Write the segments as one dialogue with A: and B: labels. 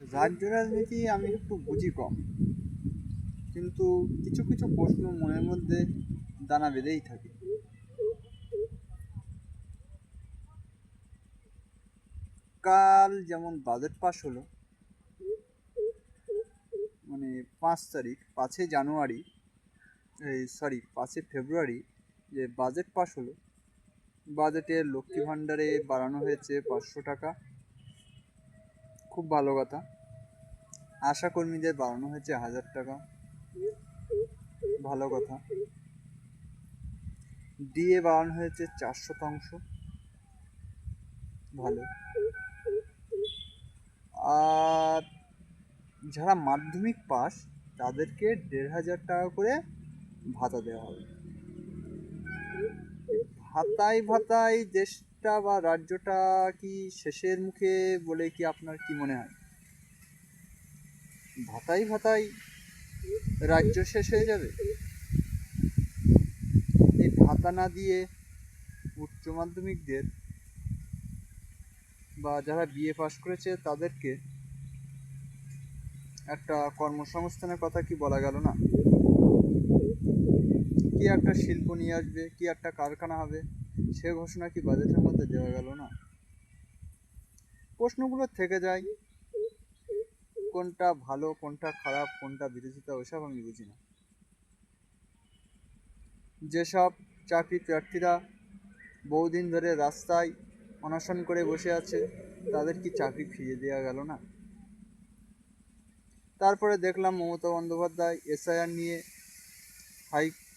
A: রাজ্য রাজনীতি আমি একটু বুঝি কম, কিন্তু কিছু কিছু প্রশ্ন মনের মধ্যে দানা বেঁধেই থাকে। কাল যেমন বাজেট পাস হলো, মানে 5 তারিখ, 5 জানুয়ারি, এই সরি 5 ফেব্রুয়ারি যে বাজেট পাস হলো, বাজেটে লক্ষ্মী ভাণ্ডারে বাড়ানো হয়েছে 500 টাকা, খুব ভালো কথা। আশা কর্মীদের বাড়ানো হয়েছে 1000 টাকা, ভালো কথা। ডিএ বাড়ানো হয়েছে 4 শতাংশ, ভালো। আর যারা মাধ্যমিক পাস তাদেরকে 1500 টাকা করে ভাতা দেওয়া হবে। ভাতায় ভাতায় দেশটা বা রাজ্যটা কি শেষের মুখে বলে কি আপনার কি মনে হয়? ভাতায় ভাতায় রাজ্য শেষ হয়ে যাবে? এই ভাতা না দিয়ে উচ্চ মাধ্যমিকদের বা যারা বিএ পাস করেছে তাদেরকে একটা কর্মসংস্থানের কথা কি বলা গেল না? কি একটা শিল্প নিয়ে আসবে, কি একটা কারখানা হবে, সে ঘোষণা কি বাজেটের মধ্যে দেওয়া গেল না? প্রশ্নগুলো থেকে যায়, কোনটা ভালো কোনটা খারাপ কোনটা বিরোধিতা ওসব আমি বুঝি না। যেসব চাকরি প্রার্থীরা বহুদিন ধরে রাস্তায় অনশন করে বসে আছে, তাদের কি চাকরি ফিরিয়ে দেওয়া গেল না? তারপরে দেখলাম মমতা বন্দ্যোপাধ্যায় এসআইআর নিয়ে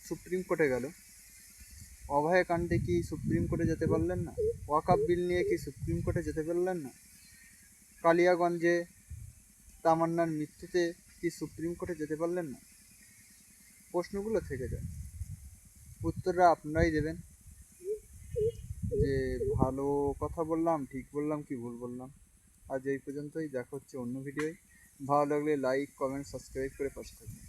A: সুপ্রিম কোর্টে গেল। অভয়াকাণ্ডে কি সুপ্রিম কোর্টে যেতে পারলেন না? ওয়াকআপ বিল নিয়ে কি সুপ্রিম কোর্টে যেতে পারলেন না? কালিয়াগঞ্জে তামান্নার মৃত্যুতে কি সুপ্রিম কোর্টে যেতে পারলেন না? প্রশ্নগুলো থেকে যায়, উত্তরটা আপনারাই দেবেন যে ভালো কথা বললাম, ঠিক বললাম কি ভুল বললাম। আজ এই পর্যন্তই, দেখা হচ্ছে অন্য ভিডিওয়। ভালো লাগলে লাইক কমেন্ট সাবস্ক্রাইব করে পাশে থাকবেন।